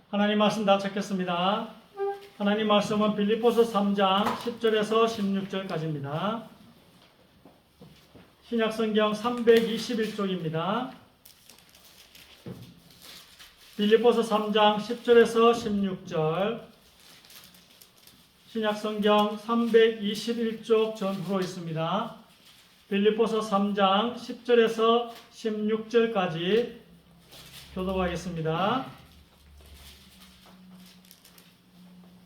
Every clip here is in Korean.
하나님 말씀 다 찾겠습니다. 하나님 말씀은 빌립보서 3장 10절에서 16절까지입니다. 신약성경 321쪽입니다. 빌립보서 3장 10절에서 16절, 신약성경 321쪽 전후로 있습니다. 빌립보서 3장 10절에서 16절까지 교독하겠습니다.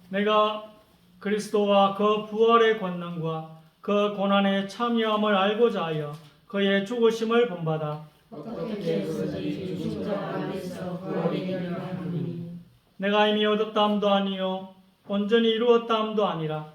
내가 그리스도와 그 부활의 권능과 그 고난의 참여함을 알고자 하여 그의 죽으심을 본받아 어떻게 그것이 죽은 자 가운데서 부활이 되려 하느니 내가 이미 얻었다함도 아니요 온전히 이루었다함도 아니라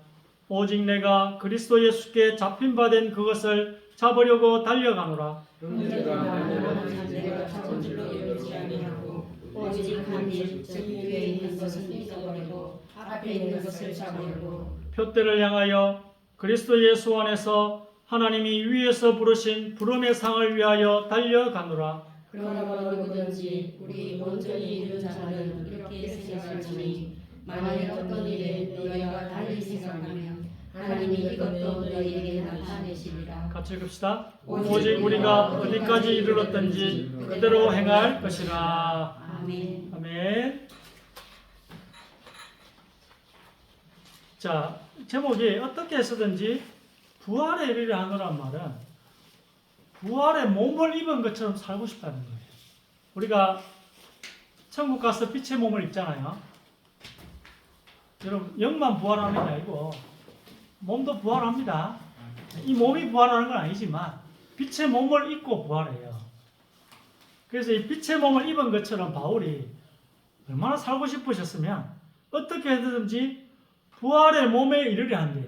오직 내가 그리스도 예수께 잡힌 바 된 그것을 잡으려고 달려가노라. 내가 말하는 내가 잡은 줄로 여기지 아니하고 오직 한 일 즉 위에 있는 것은 잊어버리고 앞에 있는 것을 잡으려고 표대를 향하여 그리스도 예수 안에서 하나님이 위에서 부르신 부름의 상을 위하여 달려가노라. 그러므로 누구든지 우리 온전히 이룬 자는 이렇게 생각하니 만일 어떤 일에 너희가 달리 생각하면 하나님이 이것도 너희에게 나타내시리라. 같이 읽읍시다. 오직 우리가 어디까지 이르렀든지 그대로 행할 것이라. 아멘. 아멘. 자, 제목이 어떻게 해서든지 부활에 이르려 하노란 말은 부활의 몸을 입은 것처럼 살고 싶다는 거예요. 우리가 천국 가서 빛의 몸을 입잖아요. 여러분, 영만 부활하는 게 아니고 몸도 부활합니다. 이 몸이 부활하는 건 아니지만 빛의 몸을 입고 부활해요. 그래서 이 빛의 몸을 입은 것처럼 바울이 얼마나 살고 싶으셨으면 어떻게 해서든지 부활의 몸에 이르려 한대요.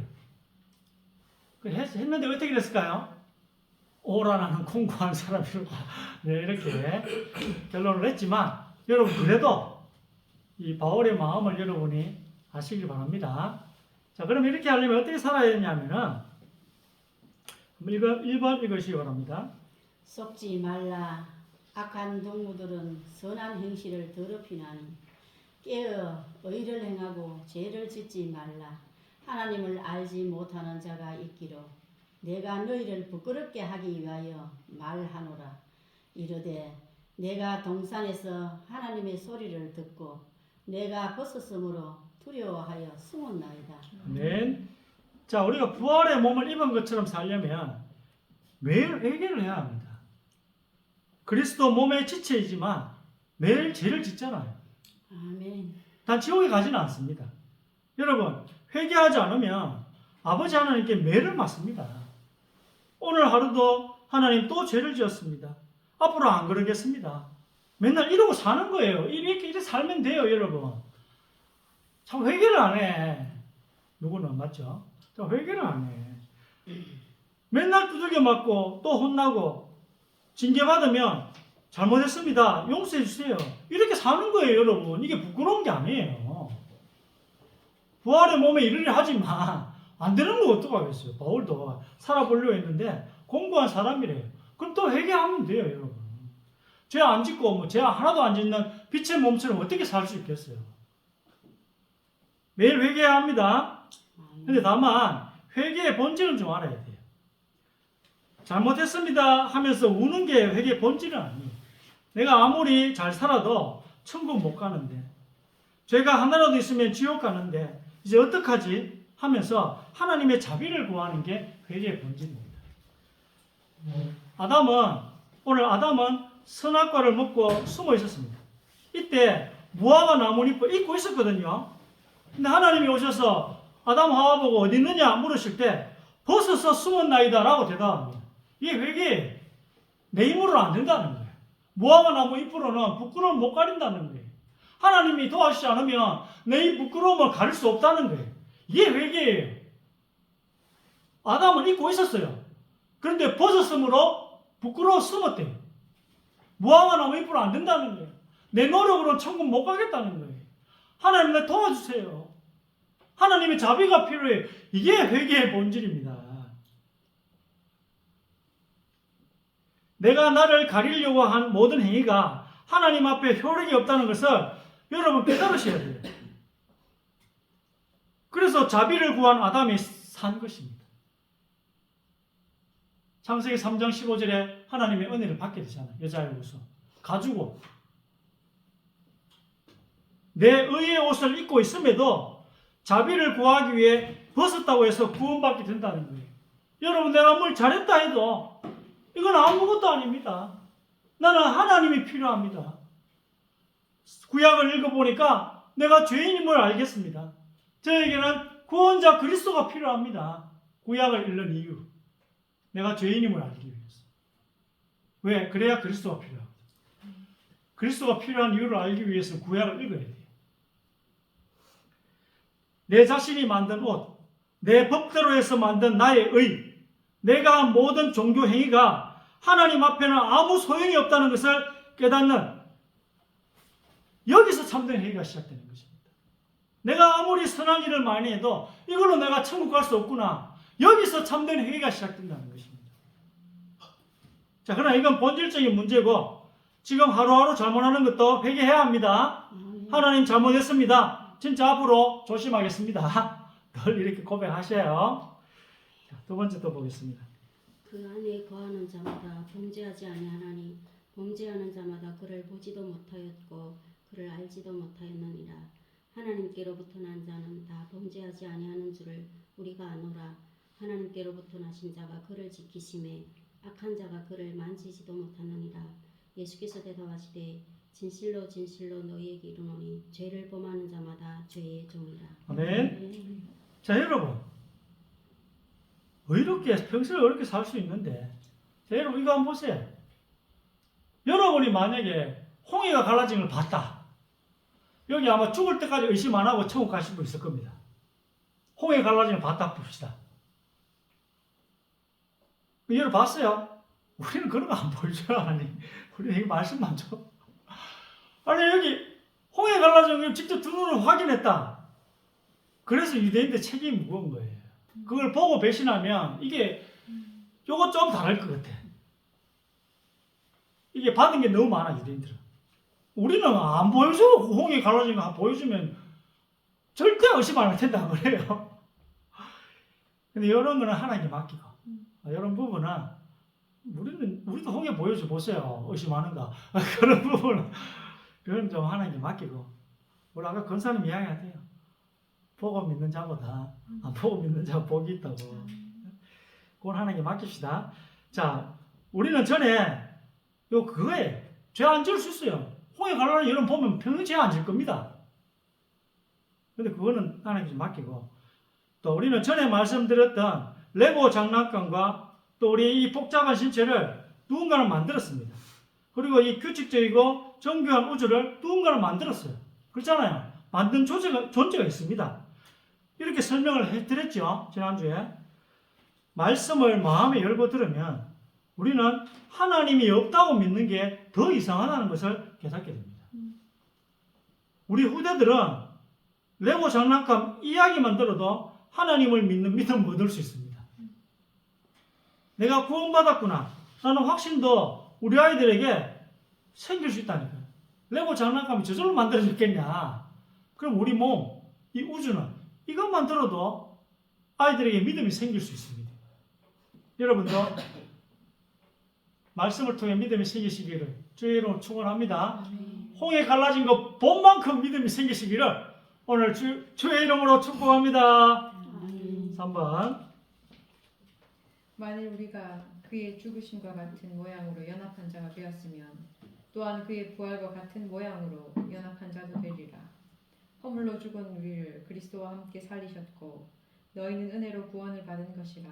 했는데 어떻게 됐을까요? 오라나는 공고한 사람이라고 네, 이렇게 결론을 했지만 여러분 그래도 이 바울의 마음을 여러분이 아시길 바랍니다. 자, 그럼 이렇게 하려면 어떻게 살아야 되냐면은 1번 읽으시기 바랍니다. 속지 말라. 악한 동무들은 선한 행실을 더럽히나니 깨어 의를 행하고 죄를 짓지 말라. 하나님을 알지 못하는 자가 있기로 내가 너희를 부끄럽게 하기 위하여 말하노라. 이르되 내가 동산에서 하나님의 소리를 듣고 내가 벗었으므로 두려워하여 숨었나이다. 아멘. 자, 우리가 부활의 몸을 입은 것처럼 살려면 매일 회개를 해야 합니다. 그리스도 몸의 지체이지만 매일 죄를 짓잖아요. 아멘. 단 지옥에 가지는 않습니다. 여러분, 회개하지 않으면 아버지 하나님께 매를 맞습니다. 오늘 하루도 하나님 또 죄를 지었습니다. 앞으로 안 그러겠습니다. 맨날 이러고 사는 거예요. 이렇게 살면 돼요, 여러분. 참 회개를 안 해. 누구는 맞죠? 참 회개를 안 해. 맨날 두들겨 맞고 또 혼나고 징계받으면 잘못했습니다. 용서해 주세요. 이렇게 사는 거예요, 여러분. 이게 부끄러운 게 아니에요. 부활의 몸에 이르려 하지만 안 되는 거 어떡하겠어요. 바울도 살아보려고 했는데 공부한 사람이래요. 그럼 또 회개하면 돼요, 여러분. 죄 안 짓고 죄 하나도 안 짓는 빛의 몸처럼 어떻게 살 수 있겠어요. 매일 회개해야 합니다. 근데 다만 회개의 본질은 좀 알아야 돼요. 잘못했습니다 하면서 우는 게 회개의 본질은 아니에요. 내가 아무리 잘 살아도 천국 못 가는데 죄가 하나라도 있으면 지옥 가는데 이제 어떡하지 하면서 하나님의 자비를 구하는 게 회개의 본질입니다. 오늘 아담은 선악과를 먹고 숨어 있었습니다. 이때 무화과 나뭇잎을 입고 있었거든요. 근데 하나님이 오셔서 아담 하와 보고 어디 있느냐 물으실 때 벗어서 숨었나이다 라고 대답합니다. 이게 회개예요. 내 힘으로는 안 된다는 거예요. 무화과 나무 잎으로는 부끄러움을 못 가린다는 거예요. 하나님이 도와주지 않으면 내 이 부끄러움을 가릴 수 없다는 거예요. 이게 회개예요. 아담은 입고 있었어요. 그런데 벗었으므로 부끄러워 숨었대요. 무화과 나무 잎으로 안 된다는 거예요. 내 노력으로는 천국 못 가겠다는 거예요. 하나님 나 도와주세요. 하나님의 자비가 필요해요. 이게 회개의 본질입니다. 내가 나를 가리려고 한 모든 행위가 하나님 앞에 효력이 없다는 것을 여러분 깨달으셔야 돼요. 그래서 자비를 구한 아담이 산 것입니다. 창세기 3장 15절에 하나님의 은혜를 받게 되잖아요. 여자의 옷을 가지고 내 의의 옷을 입고 있음에도 자비를 구하기 위해 벗었다고 해서 구원받게 된다는 거예요. 여러분 내가 뭘 잘했다 해도 이건 아무것도 아닙니다. 나는 하나님이 필요합니다. 구약을 읽어보니까 내가 죄인임을 알겠습니다. 저에게는 구원자 그리스도가 필요합니다. 구약을 읽는 이유. 내가 죄인임을 알기 위해서. 왜? 그래야 그리스도가 필요합니다. 그리스도가 필요한 이유를 알기 위해서는 구약을 읽어야 돼요. 내 자신이 만든 옷, 내 법대로 해서 만든 나의 의, 내가 한 모든 종교 행위가 하나님 앞에는 아무 소용이 없다는 것을 깨닫는 여기서 참된 회개가 시작되는 것입니다. 내가 아무리 선한 일을 많이 해도 이걸로 내가 천국 갈 수 없구나. 여기서 참된 회개가 시작된다는 것입니다. 자, 그러나 이건 본질적인 문제고 지금 하루하루 잘못하는 것도 회개해야 합니다. 하나님 잘못했습니다. 진짜 앞으로 조심하겠습니다. 늘 이렇게 고백하셔요. 자, 두 번째 또 보겠습니다. 그 안에 거하는 자마다 범죄하지 아니하나니 범죄하는 자마다 그를 보지도 못하였고 그를 알지도 못하였느니라. 하나님께로부터 난 자는 다 범죄하지 아니하는 줄을 우리가 아노라. 하나님께로부터 나신 자가 그를 지키심에 악한 자가 그를 만지지도 못하느니라. 예수께서 대답하시되 진실로 진실로 너희에게 이르노니 죄를 범하는 자마다 죄의 종이라. 아멘. 자, 여러분 의롭게 평생을 어렵게 살 수 있는데 자, 여러분 이거 한번 보세요. 여러분이 만약에 홍해가 갈라진 걸 봤다. 여기 아마 죽을 때까지 의심 안 하고 천국 가실 분 있을 겁니다. 홍해 갈라진 걸 봤다 봅시다. 여러분 봤어요? 우리는 그런 거 안 보여줘요. 아니, 우리는 이 말씀만 줘. 아니 여기 홍해 갈라진 걸 직접 두 눈으로 확인했다. 그래서 유대인들 책임이 무거운 거예요. 그걸 보고 배신하면 이게 요거 좀 다를 것 같아. 이게 받은 게 너무 많아 유대인들은. 우리는 안 보여주고 홍해 갈라진 거 보여주면 절대 의심 안 할 텐데 안 그래요. 근데 이런 거는 하나님께 맡기고 이런 부분은 우리도 홍해 보여줘 보세요. 의심하는가 그런 부분은 그건 좀 하나님께 맡기고 우리 아까 권사님 이야기하대요. 보고 믿는 자보다 안 보고 믿는 자가 복이 있다고. 그건 하나님께 맡깁시다. 자, 우리는 전에 그거에 죄 안 지을 수 있어요. 홍해 갈라는 여러분 보면 평생 죄 안 질 겁니다. 근데 그거는 하나님께 맡기고 또 우리는 전에 말씀드렸던 레고 장난감과 또 우리 이 복잡한 신체를 누군가는 만들었습니다. 그리고 이 규칙적이고 정교한 우주를 누군가는 만들었어요. 그렇잖아요. 만든 존재가 있습니다. 이렇게 설명을 해드렸죠. 지난주에. 말씀을 마음에 열고 들으면 우리는 하나님이 없다고 믿는 게 더 이상하다는 것을 깨닫게 됩니다. 우리 후대들은 레고 장난감 이야기만 들어도 하나님을 믿는 믿음을 얻을 수 있습니다. 내가 구원받았구나 라는 확신도 우리 아이들에게 생길 수 있다니까요. 레고 장난감이 저절로 만들어졌겠냐. 그럼 우리 몸, 이 우주는 이것만 들어도 아이들에게 믿음이 생길 수 있습니다. 여러분도 말씀을 통해 믿음이 생기시기를 주의 이름으로 축원합니다. 홍해 갈라진 거 본 만큼 믿음이 생기시기를 오늘 주의 이름으로 축복합니다. 3번. 만일 우리가 그의 죽으심과 같은 모양으로 연합한 자가 되었으면 또한 그의 부활과 같은 모양으로 연합한 자도 되리라. 허물로 죽은 우리를 그리스도와 함께 살리셨고 너희는 은혜로 구원을 받은 것이라.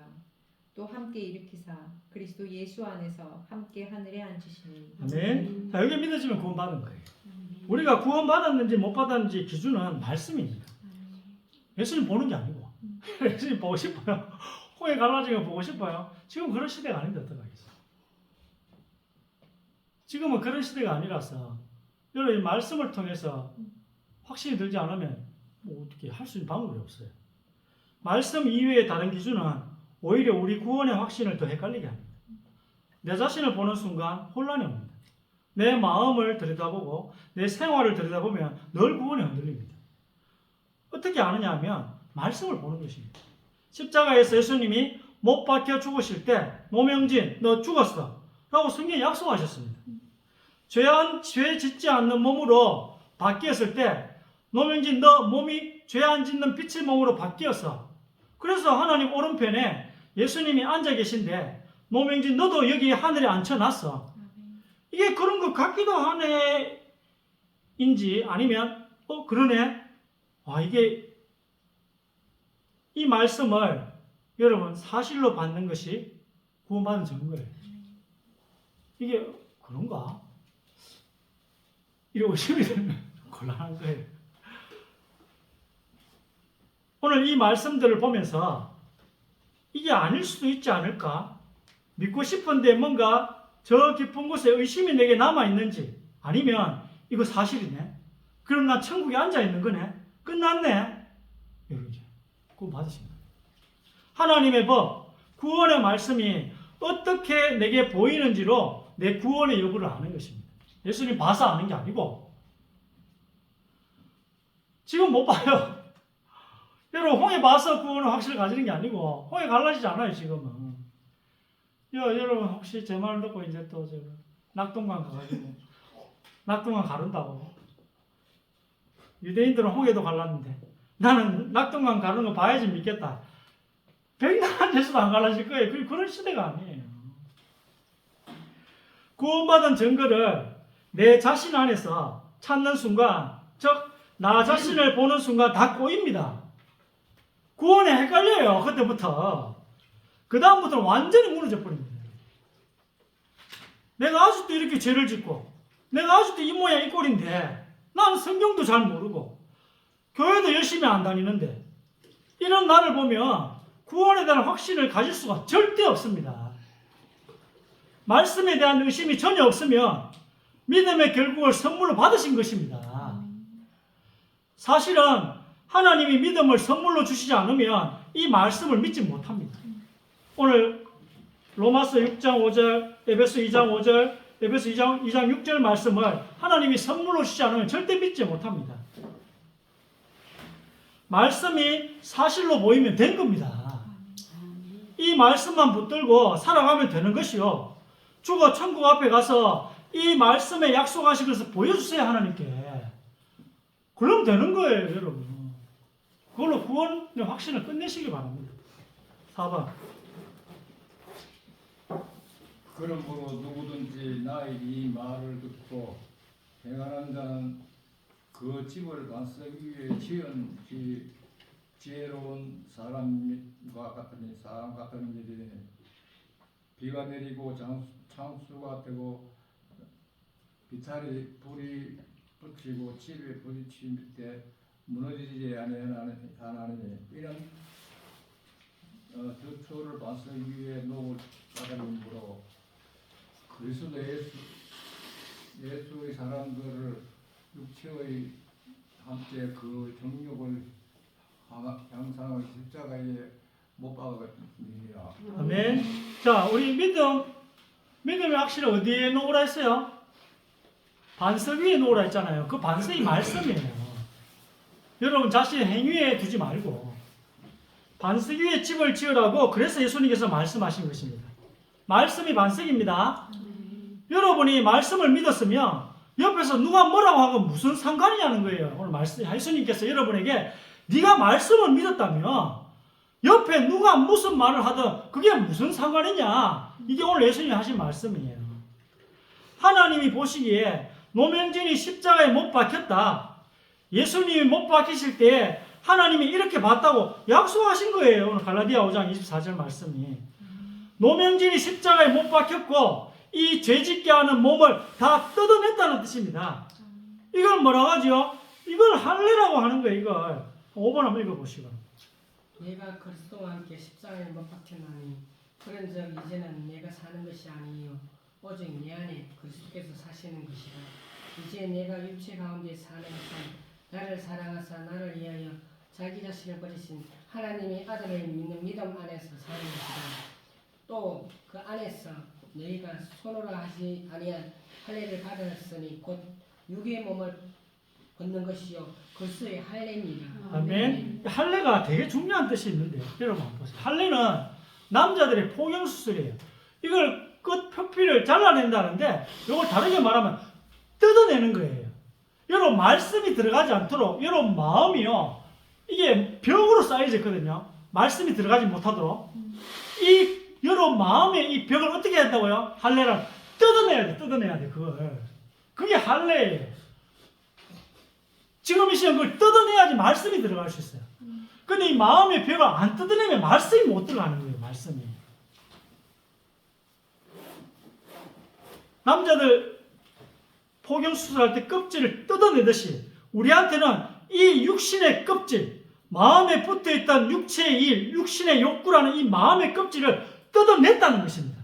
또 함께 일으키사 그리스도 예수 안에서 함께 하늘에 앉으시니. 아멘. 자, 여기 믿어지면 구원받은 거예요. 우리가 구원받았는지 못 받았는지 기준은 말씀입니다. 예수님 보는 게 아니고 예수님 보고 싶어요. 홍해 갈라진 거 보고 싶어요. 지금 그런 시대가 아닌데 어떡하겠어요. 지금은 그런 시대가 아니라서 여러분 이 말씀을 통해서 확신이 들지 않으면 뭐 어떻게 할 수 있는 방법이 없어요. 말씀 이외의 다른 기준은 오히려 우리 구원의 확신을 더 헷갈리게 합니다. 내 자신을 보는 순간 혼란이 옵니다. 내 마음을 들여다보고 내 생활을 들여다보면 늘 구원에 흔들립니다. 어떻게 아느냐 하면 말씀을 보는 것입니다. 십자가에서 예수님이 못 박혀 죽으실 때 노명진 너 죽었어 라고 성경에 약속하셨습니다. 죄 짓지 않는 몸으로 바뀌었을 때 노명진 너 몸이 죄 안 짓는 빛의 몸으로 바뀌었어. 그래서 하나님 오른편에 예수님이 앉아 계신데 노명진 너도 여기 하늘에 앉혀놨어. 이게 그런 것 같기도 하네 인지 아니면 그러네. 이게 이 말씀을 여러분 사실로 받는 것이 구원받은 증거예요. 이게 그런가? 이런 의심이 들면 곤란한 거예요. 오늘 이 말씀들을 보면서 이게 아닐 수도 있지 않을까? 믿고 싶은데 뭔가 저 깊은 곳에 의심이 내게 남아있는지 아니면 이거 사실이네? 그럼 나 천국에 앉아있는 거네? 끝났네? 여러분 구원 받으신 거예요. 하나님의 법, 구원의 말씀이 어떻게 내게 보이는지로 내 구원의 여부를 아는 것입니다. 예수님 봐서 아는 게 아니고 지금 못 봐요. 여러분 홍해 봐서 구원을 확실히 가지는 게 아니고 홍해 갈라지지 않아요 지금은. 여러분 혹시 제 말 듣고 이제 또 낙동강 가가지고 낙동강 가른다고. 유대인들은 홍해도 갈랐는데 나는 낙동강 가는 거 봐야지 믿겠다. 백날 예수도 안 갈라질 거예요. 그런 시대가 아니에요. 구원받은 증거를 내 자신 안에서 찾는 순간, 즉 나 자신을 보는 순간 다 꼬입니다. 구원에 헷갈려요. 그때부터. 그 다음부터는 완전히 무너져 버립니다. 내가 아직도 이렇게 죄를 짓고 내가 아직도 이 모양 이 꼴인데 나는 성경도 잘 모르고 교회도 열심히 안 다니는데 이런 나를 보면 구원에 대한 확신을 가질 수가 절대 없습니다. 말씀에 대한 의심이 전혀 없으면 믿음의 결국을 선물로 받으신 것입니다. 사실은 하나님이 믿음을 선물로 주시지 않으면 이 말씀을 믿지 못합니다. 오늘 로마서 6장 5절, 에베소 2장 5절, 에베소 2장 6절 말씀을 하나님이 선물로 주시지 않으면 절대 믿지 못합니다. 말씀이 사실로 보이면 된 겁니다. 이 말씀만 붙들고 살아가면 되는 것이요. 죽어 천국 앞에 가서 이 말씀에 약속하신 것을 보여주세요 하나님께. 그러면 되는 거예요 여러분. 그걸로 구원의 확신을 끝내시기 바랍니다. 4번. 그러므로 누구든지 나의 이 말을 듣고 행하는 자는 그 집을 반석 위에 지은 지혜로운 사람과 같으니 사람 같은 일이니 비가 내리고 창수가 되고 비탈이 불이 붙이고 집에 부딪힐 때 무너지지 아니하니 이는 저초를 반석 위에 놓을 사람이므로 그리스도 예수의 사람들을 육체의 함께 그 정욕을 향상을 십자가에 못 박으니라. 아멘. 자, 우리 믿음의 확신을 어디에 놓으라 했어요? 반석 위에 놓으라 했잖아요. 그 반석이 말씀이에요. 여러분 자신의 행위에 두지 말고 반석 위에 집을 지으라고 그래서 예수님께서 말씀하신 것입니다. 말씀이 반석입니다. 여러분이 말씀을 믿었으면 옆에서 누가 뭐라고 하고 무슨 상관이냐는 거예요. 오늘 예수님께서 여러분에게 네가 말씀을 믿었다면 옆에 누가 무슨 말을 하든 그게 무슨 상관이냐. 이게 오늘 예수님이 하신 말씀이에요. 하나님이 보시기에 노명진이 십자가에 못 박혔다. 예수님이 못 박히실 때 하나님이 이렇게 봤다고 약속하신 거예요. 오늘 갈라디아 5장 24절 말씀이. 노명진이 십자가에 못 박혔고 이 죄짓게 하는 몸을 다 뜯어냈다는 뜻입니다. 이걸 뭐라고 하죠? 이걸 할례라고 하는 거예요. 이걸 5번 한번 읽어보시고. 내가 그리스도와 함께 십자가에 못 박혔나니 그런즉 이제는 내가 사는 것이 아니요 오직 내 안에 그리스도께서 사시는 것이라. 이제 내가 육체 가운데 사는 것은 나를 사랑하사 나를 위하여 자기 자신을 버리신 하나님의 아들을 믿는 믿음 안에서 사는 것이다. 또 그 안에서 너희가 손으로 하지 아니한 할례를 받았으니 곧 육의 몸을 벗는 것이요 그리스도의 할례니라. 아멘. 할례가 되게 중요한 뜻이 있는데 여러분 한번 보세요. 할례는 남자들의 포경 수술이에요. 이걸 끝 표피를 잘라낸다는데 이걸 다르게 말하면 뜯어내는 거예요. 여러분 말씀이 들어가지 않도록 여러분 마음이요 이게 벽으로 쌓여져 있거든요. 말씀이 들어가지 못하도록 이 여러분 마음의 이 벽을 어떻게 한다고요? 할례를 뜯어내야 돼 그걸. 그게 할례예요. 지금 이 시간 그걸 뜯어내야지 말씀이 들어갈 수 있어요. 근데 이 마음의 벽을 안 뜯어내면 말씀이 못 들어가는 거예요. 말씀이. 남자들 포경 수술할 때 껍질을 뜯어내듯이 우리한테는 이 육신의 껍질, 마음에 붙어있던 육체의 일, 육신의 욕구라는 이 마음의 껍질을 뜯어냈다는 것입니다.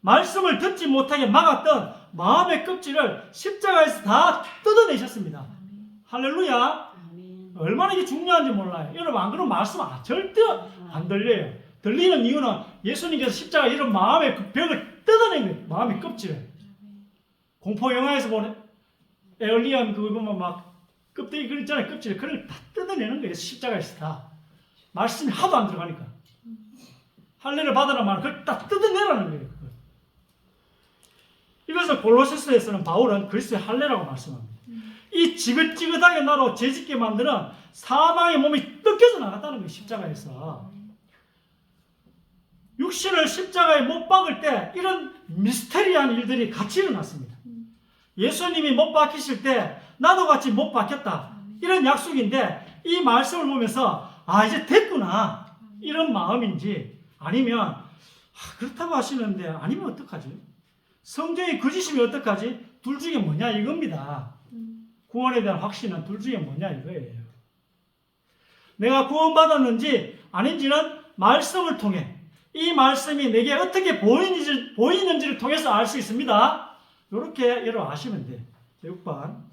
말씀을 듣지 못하게 막았던 마음의 껍질을 십자가에서 다 뜯어내셨습니다. 할렐루야. 아멘. 얼마나 이게 중요한지 몰라요. 여러분 안 그러면 말씀 절대 안 들려요. 들리는 이유는 예수님께서 십자가 이런 마음의 그 벽을 뜯어낸 거예요. 마음의 껍질을. 공포 영화에서 보는 에얼리언 그거 보면 막 껍데기 그거 있잖아요. 껍질 그걸 다 뜯어내는 거예요. 십자가에서 다. 말씀이 하도 안 들어가니까. 할례를 받으라 말은 그걸 다 뜯어내라는 거예요. 그걸. 이것을 골로새서에서는 바울은 그리스도의 할례라고 말씀합니다. 이 지긋지긋하게 나로 죄짓게 만드는 사망의 몸이 뜯겨서 나갔다는 거예요. 십자가에서. 육신을 십자가에 못 박을 때 이런 미스테리한 일들이 같이 일어났습니다. 예수님이 못 박히실 때 나도 같이 못 박혔다. 이런 약속인데 이 말씀을 보면서 아 이제 됐구나. 이런 마음인지 아니면 그렇다고 하시는데 아니면 어떡하지? 성경이 거짓이면 어떡하지? 둘 중에 뭐냐 이겁니다. 구원에 대한 확신은 둘 중에 뭐냐 이거예요. 내가 구원받았는지 아닌지는 말씀을 통해 이 말씀이 내게 어떻게 보이는지를 통해서 알 수 있습니다. 이렇게 여러분 아시면 돼요. 6번.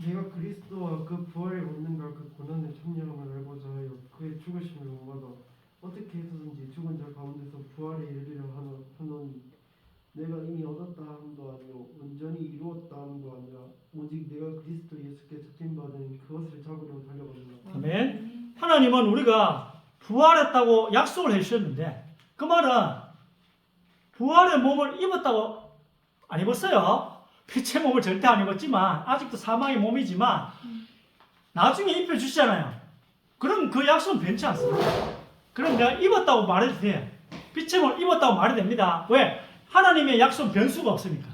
내가 그리스도와 그 부활의 권능과 그 고난의 참여함을 알고자 하여 그의 죽으심을 원하다 어떻게 해서든지 죽은 자 가운데서 부활에 이르리려 하노니 내가 이미 얻었다 함도 아니요 온전히 이루었다 함도 아니라 오직 내가 그리스도 예수께 적팀받은 그것을 잡으려 달려가노라. 아멘. 하나님은 우리가 부활했다고 약속을 해주셨는데 그 말은 부활의 몸을 입었다고 안 입었어요. 빛의 몸을 절대 안 입었지만 아직도 사망의 몸이지만 나중에 입혀주시잖아요. 그럼 그 약속은 변치 않습니다. 그럼 내가 입었다고 말해도 돼요. 빛의 몸을 입었다고 말이 됩니다. 왜? 하나님의 약속은 변수가 없으니까.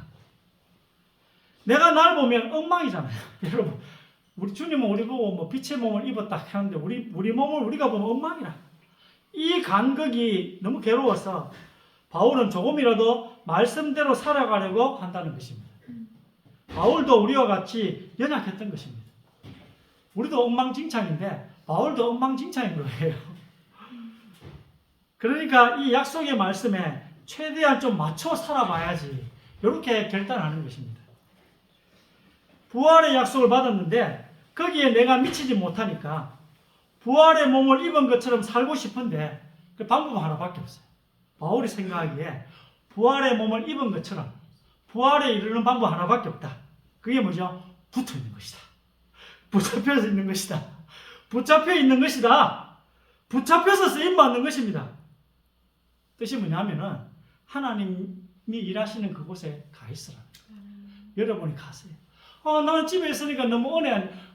내가 날 보면 엉망이잖아요. 여러분 우리 주님은 우리 보고 뭐 빛의 몸을 입었다 하는데 우리 몸을 우리가 보면 엉망이라. 이 간극이 너무 괴로워서 바울은 조금이라도 말씀대로 살아가려고 한다는 것입니다. 바울도 우리와 같이 연약했던 것입니다. 우리도 엉망진창인데 바울도 엉망진창인 거예요. 그러니까 이 약속의 말씀에 최대한 좀 맞춰 살아봐야지 이렇게 결단하는 것입니다. 부활의 약속을 받았는데 거기에 내가 미치지 못하니까 부활의 몸을 입은 것처럼 살고 싶은데 그 방법 하나밖에 없어요. 바울이 생각하기에 부활의 몸을 입은 것처럼 부활에 이르는 방법 하나밖에 없다. 그게 뭐죠? 붙어 있는 것이다. 붙잡혀 있는 것이다. 붙잡혀 있는 것이다. 붙잡혀서 쓰임받는 것입니다. 뜻이 뭐냐면은 하나님이 일하시는 그곳에 가 있으라는 거예요. 여러분이 가세요. 나는 집에 있으니까 너무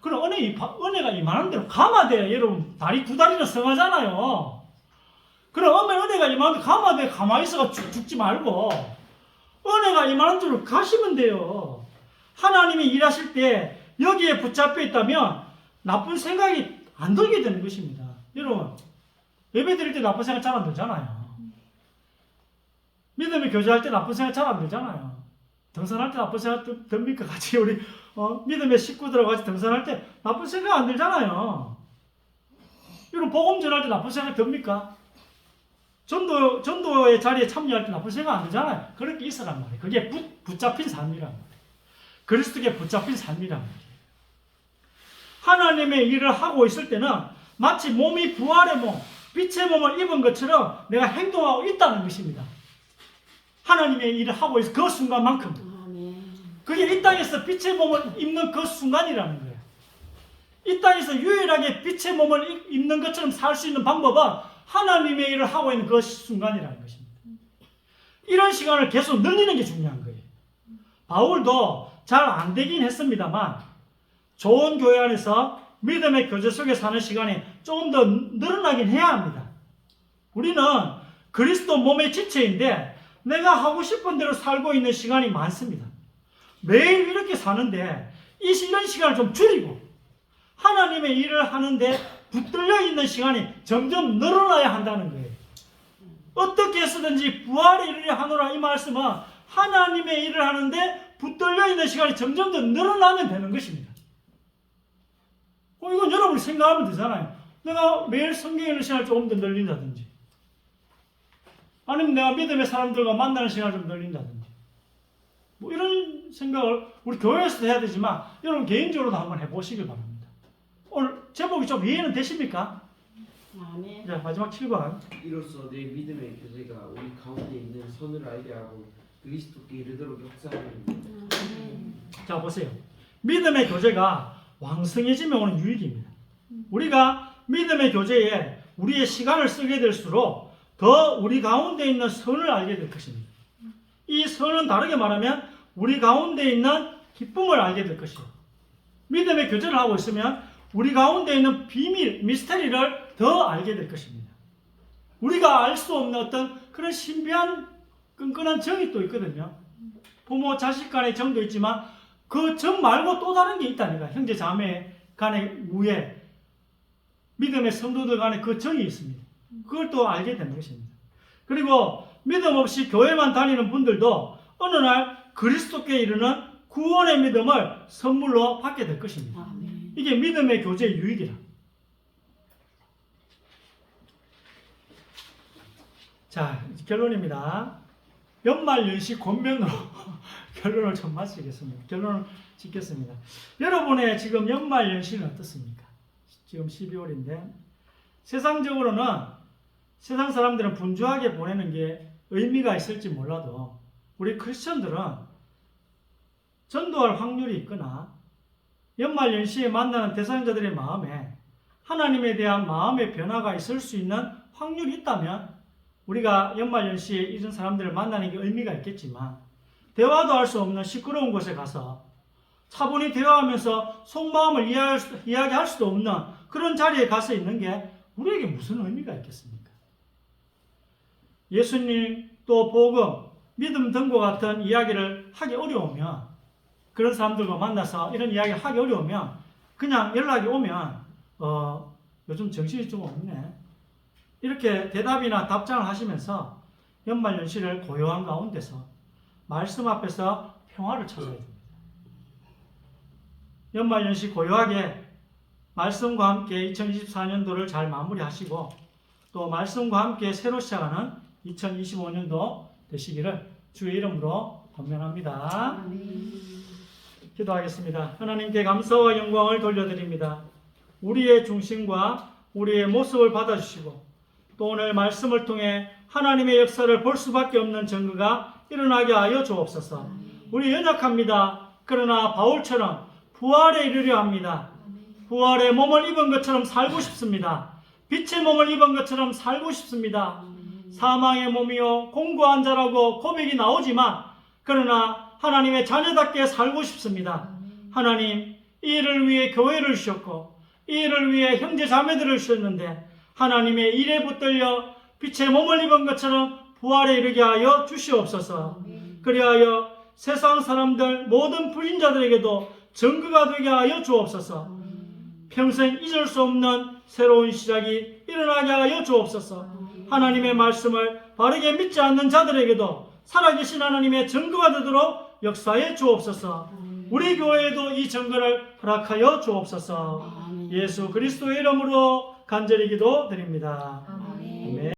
그럼 은혜가 이만한 대로 가면 돼. 여러분, 두 다리는 성하잖아요. 그럼 은혜가 이만한 대로 가면 돼. 가만히 있어가 죽지 말고. 은혜가 이만한 대로 가시면 돼요. 하나님이 일하실 때 여기에 붙잡혀 있다면 나쁜 생각이 안 들게 되는 것입니다. 여러분, 예배 드릴 때 나쁜 생각 잘 안 들잖아요. 믿음의 교제할 때 나쁜 생각 잘 안 들잖아요. 등산할 때 나쁜 생각 듭니까? 같이 우리 믿음의 식구들하고 같이 등산할 때 나쁜 생각 안 들잖아요. 여러분 복음 전할 때 나쁜 생각 듭니까? 전도의 자리에 참여할 때 나쁜 생각 안 들잖아요. 그렇게 있으란 말이에요. 그게 붙잡힌 삶이란 말이에요. 그리스도께 붙잡힌 삶이란 말이에요. 하나님의 일을 하고 있을 때는 마치 몸이 부활의 몸, 빛의 몸을 입은 것처럼 내가 행동하고 있다는 것입니다. 하나님의 일을 하고 있어. 그 순간만큼. 아멘. 그게 이 땅에서 빛의 몸을 입는 그 순간이라는 거예요. 이 땅에서 유일하게 빛의 몸을 입는 것처럼 살 수 있는 방법은 하나님의 일을 하고 있는 그 순간이라는 것입니다. 이런 시간을 계속 늘리는 게 중요한 거예요. 바울도 잘 안 되긴 했습니다만 좋은 교회 안에서 믿음의 교제 속에 사는 시간이 조금 더 늘어나긴 해야 합니다. 우리는 그리스도 몸의 지체인데 내가 하고 싶은 대로 살고 있는 시간이 많습니다. 매일 이렇게 사는데 이런 시간을 좀 줄이고 하나님의 일을 하는데 붙들려 있는 시간이 점점 늘어나야 한다는 거예요. 어떻게 해서든지 부활에 이르려 하노라 이 말씀은 하나님의 일을 하는데 붙들려 있는 시간이 점점 더 늘어나면 되는 것입니다. 이건 여러분이 생각하면 되잖아요. 내가 매일 성경 읽는 시간을 조금 더 늘린다든지 아니면 내가 믿음의 사람들과 만나는 시간을 좀 늘린다든지 뭐 이런 생각을 우리 교회에서도 해야 되지만 여러분 개인적으로도 한번 해보시길 바랍니다. 오늘 제목이 좀 이해는 되십니까? 아멘. 자, 마지막 7번. 이로써 내 믿음의 교제가 우리 가운데 있는 선을 알게 하고 그리스도께 이르도록 역사하는 아멘. 자, 보세요. 믿음의 교제가 왕성해지면 오는 유익입니다. 우리가 믿음의 교제에 우리의 시간을 쓰게 될수록 더 우리 가운데 있는 선을 알게 될 것입니다. 이 선은 다르게 말하면 우리 가운데 있는 기쁨을 알게 될 것이에요. 믿음의 교제를 하고 있으면 우리 가운데 있는 비밀, 미스터리를 더 알게 될 것입니다. 우리가 알 수 없는 어떤 그런 신비한 끈끈한 정이 또 있거든요. 부모 자식 간의 정도 있지만 그 정 말고 또 다른 게 있다니까. 형제 자매 간의 우애, 믿음의 성도들 간의 그 정이 있습니다. 그걸 또 알게 되는 것입니다. 그리고 믿음 없이 교회만 다니는 분들도 어느 날 그리스도께 이르는 구원의 믿음을 선물로 받게 될 것입니다. 아멘. 이게 믿음의 교제의 유익이라. 자, 결론입니다. 연말연시 권면으로 결론을 좀 마치겠습니다. 결론을 짓겠습니다. 여러분의 지금 연말연시는 어떻습니까? 지금 12월인데 세상적으로는 세상 사람들은 분주하게 보내는 게 의미가 있을지 몰라도 우리 크리스천들은 전도할 확률이 있거나 연말연시에 만나는 대상자들의 마음에 하나님에 대한 마음의 변화가 있을 수 있는 확률이 있다면 우리가 연말연시에 이런 사람들을 만나는 게 의미가 있겠지만 대화도 할 수 없는 시끄러운 곳에 가서 차분히 대화하면서 속마음을 이야기할 수도 없는 그런 자리에 가서 있는 게 우리에게 무슨 의미가 있겠습니까? 예수님 또 복음, 믿음 등과 같은 이야기를 하기 어려우면 그런 사람들과 만나서 이런 이야기를 하기 어려우면 그냥 연락이 오면 요즘 정신이 좀 없네. 이렇게 대답이나 답장을 하시면서 연말연시를 고요한 가운데서 말씀 앞에서 평화를 찾아야 됩니다. 연말연시 고요하게 말씀과 함께 2024년도를 잘 마무리하시고 또 말씀과 함께 새로 시작하는 2025년도 되시기를 주의 이름으로 권면합니다. 아멘. 기도하겠습니다. 하나님께 감사와 영광을 돌려드립니다. 우리의 중심과 우리의 모습을 받아주시고 또 오늘 말씀을 통해 하나님의 역사를 볼 수밖에 없는 증거가 일어나게 하여 주옵소서. 우리 연약합니다. 그러나 바울처럼 부활에 이르려 합니다. 부활의 몸을 입은 것처럼 살고 싶습니다. 빛의 몸을 입은 것처럼 살고 싶습니다. 사망의 몸이요 공고한 자라고 고백이 나오지만 그러나 하나님의 자녀답게 살고 싶습니다. 하나님, 이 일을 위해 교회를 주셨고 이 일을 위해 형제 자매들을 주셨는데 하나님의 일에 붙들려 빛의 몸을 입은 것처럼 부활에 이르게 하여 주시옵소서. 그리하여 세상 사람들 모든 불신자들에게도 증거가 되게 하여 주옵소서. 평생 잊을 수 없는 새로운 시작이 일어나게 하여 주옵소서. 하나님의 말씀을 바르게 믿지 않는 자들에게도 살아계신 하나님의 증거가 되도록 역사해 주옵소서. 우리 교회에도 이 증거를 허락하여 주옵소서. 아멘. 예수 그리스도의 이름으로 간절히 기도드립니다. 아멘. 아멘.